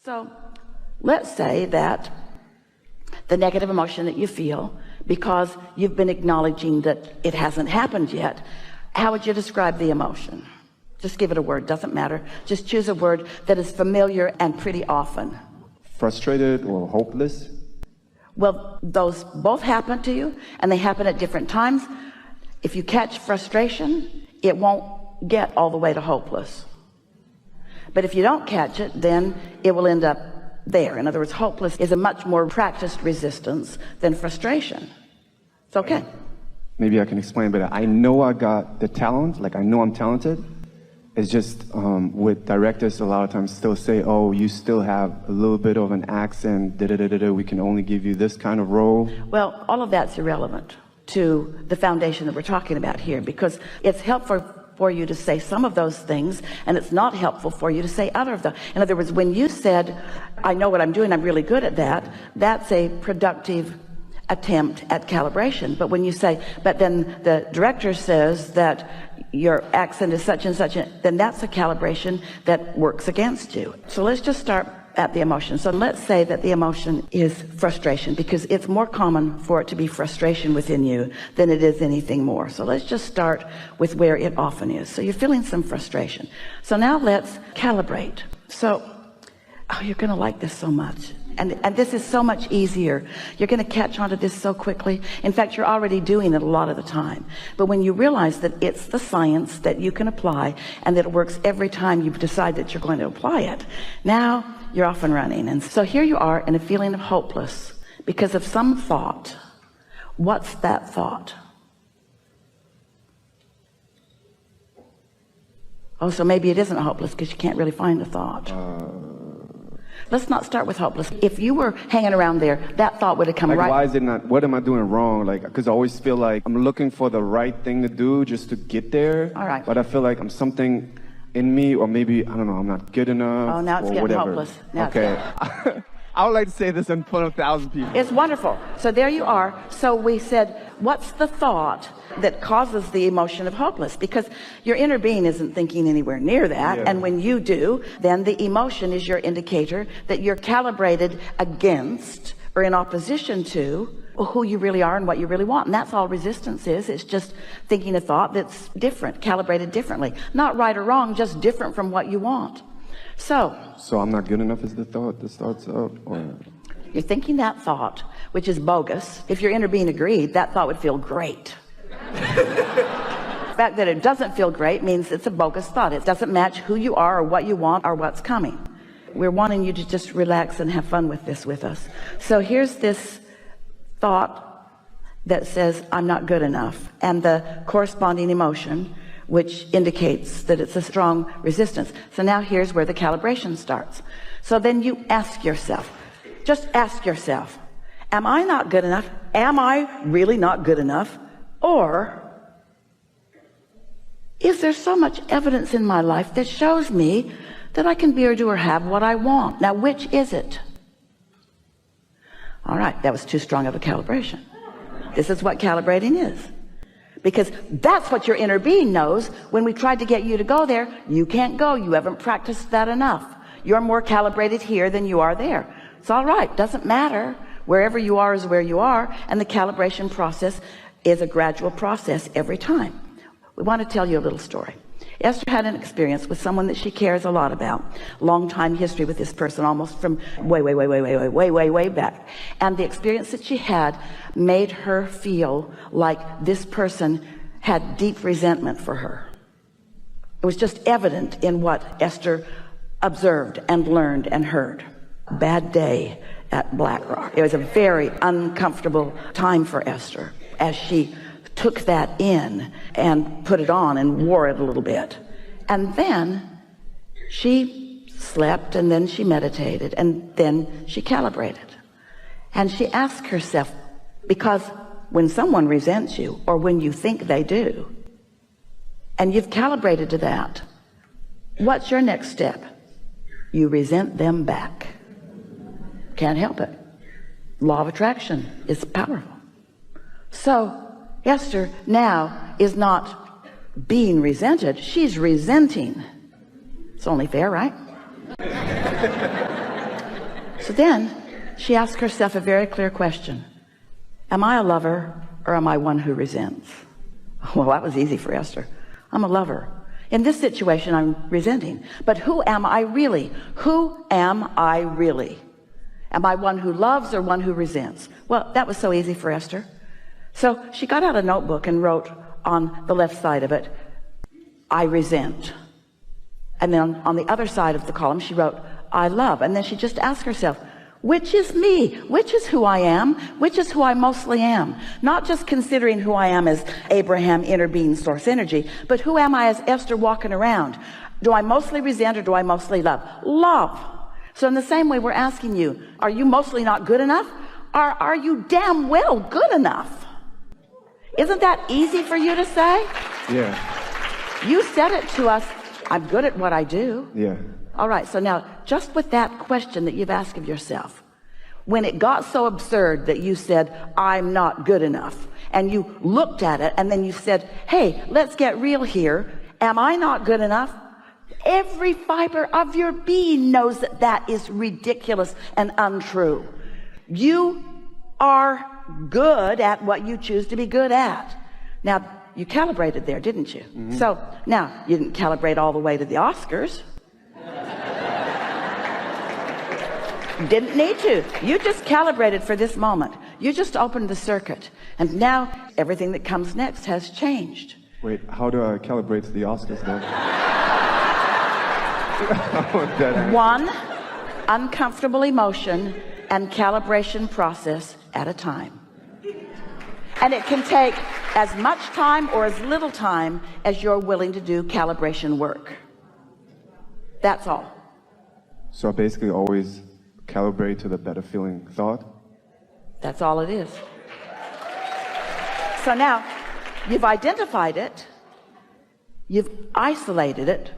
So let's say that the negative emotion that you feel, because you've been acknowledging that it hasn't happened yet, how would you describe the emotion? Just give it a word, doesn't matter. Just choose a word that is familiar and pretty often. Frustrated or hopeless? Well, those both happen to you, and they happen at different times. If you catch frustration, it won't get all the way to hopeless. But if you don't catch it, then it will end up there. In other words, hopeless is a much more practiced resistance than frustration. It's okay. Maybe I can explain better. I know I got the talent, like I know I'm talented. It's just with directors a lot of times still say, oh, you still have a little bit of an accent, we can only give you this kind of role. Well, all of that's irrelevant to the foundation that we're talking about here, because it's helpful for you to say some of those things, and it's not helpful for you to say other of them. In other words, when you said, I know what I'm doing, I'm really good at that, that's a productive attempt at calibration. But when you say, but then the director says that your accent is such and such, then that's a calibration that works against you. So let's just start at the emotion. So let's say that the emotion is frustration, because it's more common for it to be frustration within you than it is anything more. So let's just start with where it often is. So you're feeling some frustration. So now let's calibrate. So, oh, you're going to like this so much. And this is so much easier. You're going to catch on to this so quickly. In fact, you're already doing it a lot of the time. But when you realize that it's the science that you can apply and that it works every time you decide that you're going to apply it, now you're off and running. And so here you are in a feeling of hopeless because of some thought. What's that thought? Oh, so maybe it isn't hopeless because you can't really find the thought. Let's not start with hopeless. If you were hanging around there, that thought would have come right. Why is it not, what am I doing wrong? Because I always feel like I'm looking for the right thing to do just to get there. All right. But I feel like I'm something in me, or maybe, I don't know, I'm not good enough. Oh, now it's getting whatever. hopeless. Now okay. I would like to say this in front of 1,000 people. It's wonderful. So there you are. So we said, what's the thought that causes the emotion of hopeless? Because your inner being isn't thinking anywhere near that. Yeah. And when you do, then the emotion is your indicator that you're calibrated against or in opposition to who you really are and what you really want. And that's all resistance is. It's just thinking a thought that's different, calibrated differently. Not right or wrong, just different from what you want. So I'm not good enough is the thought that starts out? Or you're thinking that thought, which is bogus. If your inner being agreed, that thought would feel great. The fact that it doesn't feel great means it's a bogus thought. It doesn't match who you are or what you want or what's coming. We're wanting you to just relax and have fun with this with us. So here's this thought that says, I'm not good enough. And the corresponding emotion, which indicates that it's a strong resistance. So now here's where the calibration starts. So then you ask yourself, just ask yourself, am I not good enough? Am I really not good enough? Or is there so much evidence in my life that shows me that I can be or do or have what I want? Now, which is it? All right, that was too strong of a calibration. This is what calibrating is. Because that's what your inner being knows. When we tried to get you to go there, you can't go. You haven't practiced that enough. You're more calibrated here than you are there. It's all right. Doesn't matter. Wherever you are is where you are. And the calibration process is a gradual process every time. We want to tell you a little story. Esther had an experience with someone that she cares a lot about. Long time history with this person, almost from way back. And the experience that she had made her feel like this person had deep resentment for her. It was just evident in what Esther observed and learned and heard. Bad day at Black Rock. It was a very uncomfortable time for Esther as she took that in and put it on and wore it a little bit. And then she slept, and then she meditated, and then she calibrated. And she asked herself, because when someone resents you, or when you think they do, and you've calibrated to that, what's your next step? You resent them back. Can't help it. Law of attraction is powerful. So Esther now is not being resented, she's resenting. It's only fair, right? So then she asked herself a very clear question. Am I a lover or am I one who resents? Well, that was easy for Esther. I'm a lover. In this situation, I'm resenting. But who am I really? Who am I really? Am I one who loves or one who resents? Well, that was so easy for Esther. So she got out a notebook and wrote on the left side of it, I resent. And then on the other side of the column, she wrote, I love. And then she just asked herself, which is me? Which is who I am? Which is who I mostly am? Not just considering who I am as Abraham, inner being, source energy, but who am I as Esther walking around? Do I mostly resent or do I mostly love? Love. So in the same way, we're asking you, are you mostly not good enough? Or are you damn well good enough? Isn't that easy for you to say? Yeah. You said it to us, I'm good at what I do. Yeah. All right, so now just with that question that you've asked of yourself, when it got so absurd that you said, I'm not good enough, and you looked at it and then you said, hey, let's get real here. Am I not good enough? Every fiber of your being knows that that is ridiculous and untrue. You are good at what you choose to be good at. Now, you calibrated there, didn't you? Mm-hmm. So now you didn't calibrate all the way to the Oscars. Didn't need to. You just calibrated for this moment. You just opened the circuit. And now everything that comes next has changed. Wait, how do I calibrate to the Oscars then? One uncomfortable emotion and calibration process at a time. And it can take as much time or as little time as you're willing to do calibration work. That's all. So I basically always calibrate to the better feeling thought? That's all it is. So now you've identified it, you've isolated it.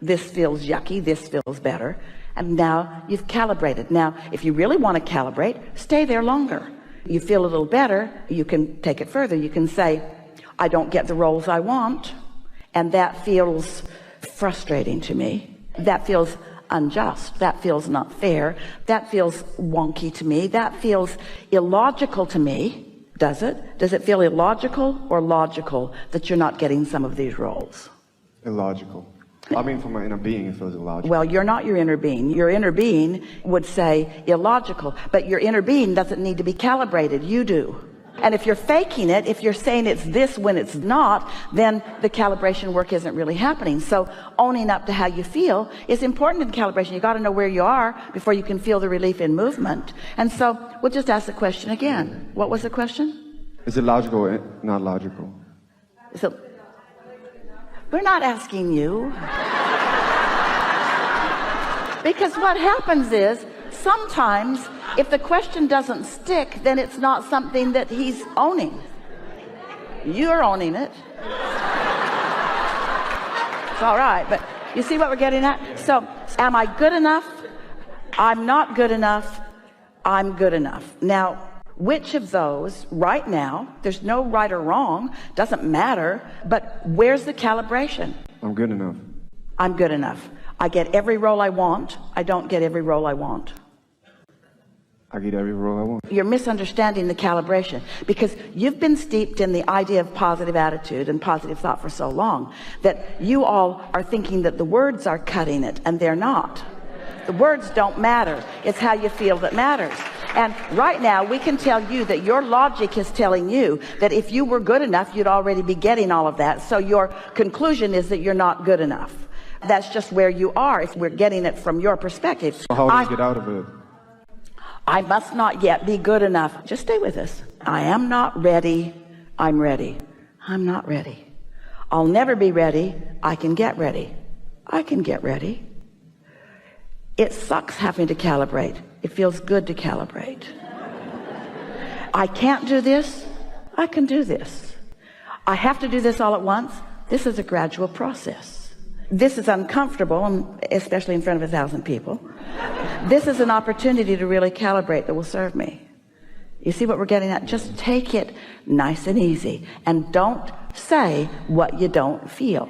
This feels yucky, this feels better, and now you've calibrated. Now if you really want to calibrate, stay there longer. You feel a little better, you can take it further. You can say, I don't get the roles I want, and that feels frustrating to me. That feels unjust. That feels not fair. That feels wonky to me. That feels illogical to me. Does it? Does it feel illogical or logical that you're not getting some of these roles? Illogical. I mean, for my inner being, it feels illogical. Well, you're not your inner being. Your inner being would say illogical, but your inner being doesn't need to be calibrated. You do. And if you're faking it, if you're saying it's this when it's not, then the calibration work isn't really happening. So owning up to how you feel is important in calibration. You got to know where you are before you can feel the relief in movement. And so we'll just ask the question again. What was the question? Is it logical or not logical? So we're not asking you. Because what happens is sometimes if the question doesn't stick, then it's not something that he's owning. You're owning it. It's all right, but you see what we're getting at? So, am I good enough? I'm not good enough. I'm good enough. Now, which of those right now, there's no right or wrong, doesn't matter, but where's the calibration? I'm good enough. I'm good enough. I get every role I want. I don't get every role I want. I get every role I want. You're misunderstanding the calibration because you've been steeped in the idea of positive attitude and positive thought for so long that you all are thinking that the words are cutting it, and they're not. The words don't matter. It's how you feel that matters. And right now we can tell you that your logic is telling you that if you were good enough, you'd already be getting all of that. So your conclusion is that you're not good enough. That's just where you are if we're getting it from your perspective. So how do you get out of it? I must not yet be good enough. Just stay with us. I am not ready. I'm ready. I'm not ready. I'll never be ready. I can get ready. I can get ready. It sucks having to calibrate. It feels good to calibrate. I can't do this. I can do this. I have to do this all at once. This is a gradual process. This is uncomfortable, especially in front of 1,000 people. This is an opportunity to really calibrate that will serve me. You see what we're getting at? Just take it nice and easy and don't say what you don't feel.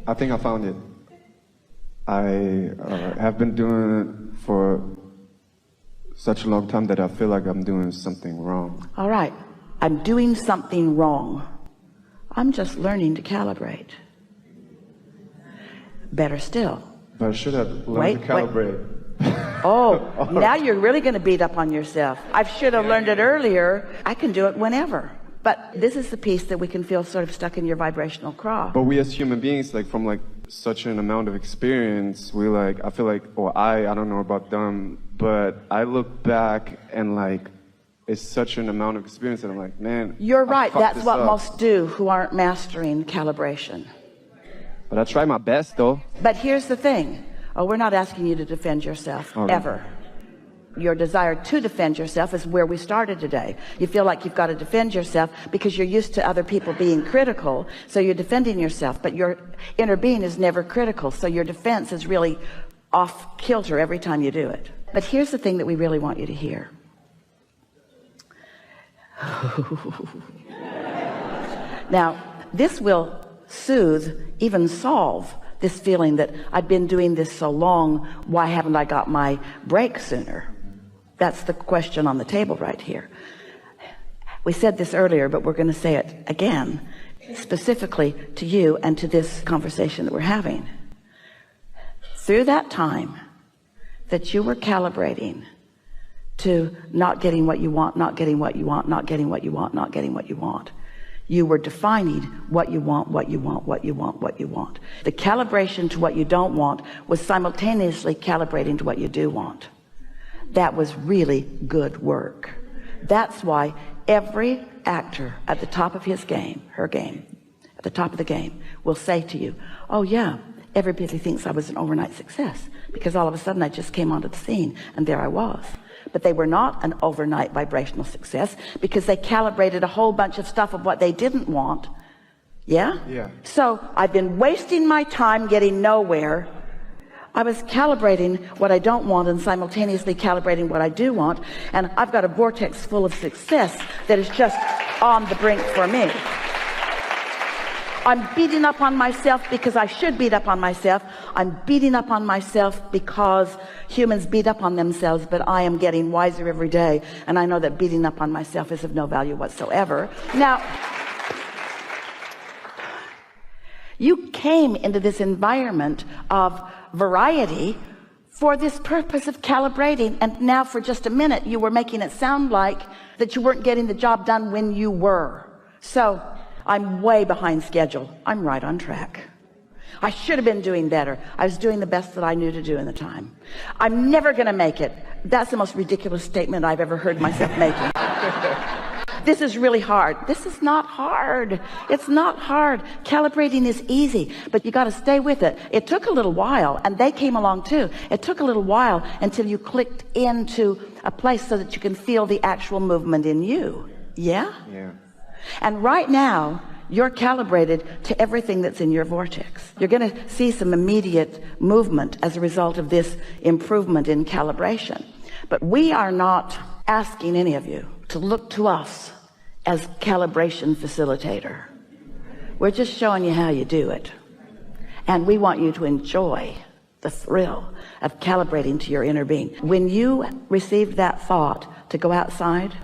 I think I found it. I have been doing it for such a long time that I feel like I'm doing something wrong. All right. I'm doing something wrong. I'm just learning to calibrate. Better still. But I should have learned to calibrate. Oh, now you're really going to beat up on yourself. I should have learned it earlier. I can do it whenever. But this is the piece that we can feel sort of stuck in your vibrational craw. But we as human beings, like from like such an amount of experience, we like, I feel like, or I don't know about them, but I look back and like, it's such an amount of experience that I'm like, man. You're right. That's what most do who aren't mastering calibration. But I try my best though. But here's the thing. Oh, we're not asking you to defend yourself, ever. Your desire to defend yourself is where we started today. You feel like you've got to defend yourself because you're used to other people being critical, so you're defending yourself, but your inner being is never critical, so your defense is really off kilter every time you do it. But here's the thing that we really want you to hear. Now, this will soothe, even solve this feeling that I've been doing this so long, why haven't I got my break sooner? That's the question on the table right here. We said this earlier, but we're going to say it again, specifically to you and to this conversation that we're having. Through that time that you were calibrating to not getting what you want, not getting what you want, not getting what you want, not getting what you want, you were defining what you want, what you want, what you want, what you want. The calibration to what you don't want was simultaneously calibrating to what you do want. That was really good work. That's why every actor at the top of his game, her game, at the top of the game, will say to you, oh yeah, everybody thinks I was an overnight success because all of a sudden I just came onto the scene and there I was. But they were not an overnight vibrational success because they calibrated a whole bunch of stuff of what they didn't want. Yeah? Yeah. So I've been wasting my time getting nowhere. I was calibrating what I don't want and simultaneously calibrating what I do want. And I've got a vortex full of success that is just on the brink for me. I'm beating up on myself because I should beat up on myself. I'm beating up on myself because humans beat up on themselves, but I am getting wiser every day. And I know that beating up on myself is of no value whatsoever. Now, you came into this environment of variety for this purpose of calibrating. And now for just a minute, you were making it sound like that you weren't getting the job done when you were. So I'm way behind schedule. I'm right on track. I should have been doing better. I was doing the best that I knew to do in the time. I'm never going to make it. That's the most ridiculous statement I've ever heard myself making. This is really hard. This is not hard. It's not hard. Calibrating is easy, but you got to stay with it. It took a little while, and they came along too. It took a little while until you clicked into a place so that you can feel the actual movement in you. Yeah? Yeah. And right now, you're calibrated to everything that's in your vortex. You're going to see some immediate movement as a result of this improvement in calibration. But we are not asking any of you to look to us as calibration facilitator. We're just showing you how you do it. And we want you to enjoy the thrill of calibrating to your inner being. When you received that thought to go outside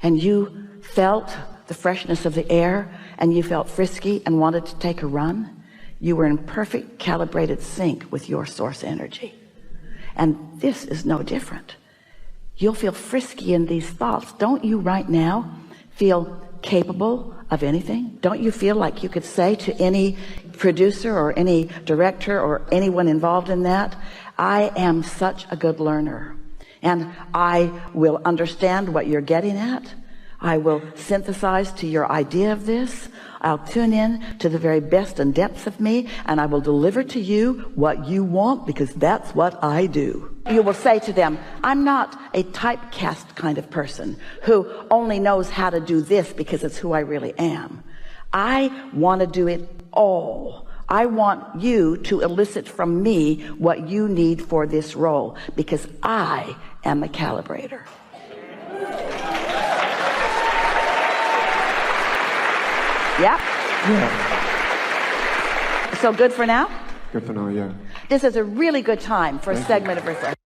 and you felt the freshness of the air and you felt frisky and wanted to take a run, you were in perfect calibrated sync with your source energy. And this is no different. You'll feel frisky in these thoughts. Don't you right now feel capable of anything? Don't you feel like you could say to any producer or any director or anyone involved in that, I am such a good learner and I will understand what you're getting at. I will synthesize to your idea of this. I'll tune in to the very best and depths of me, and I will deliver to you what you want because that's what I do. You will say to them, I'm not a typecast kind of person who only knows how to do this because it's who I really am. I want to do it all. I want you to elicit from me what you need for this role because I am the calibrator. Yeah? Yeah. So good for now? Good for now, yeah. This is a really good time for a segment of reflection.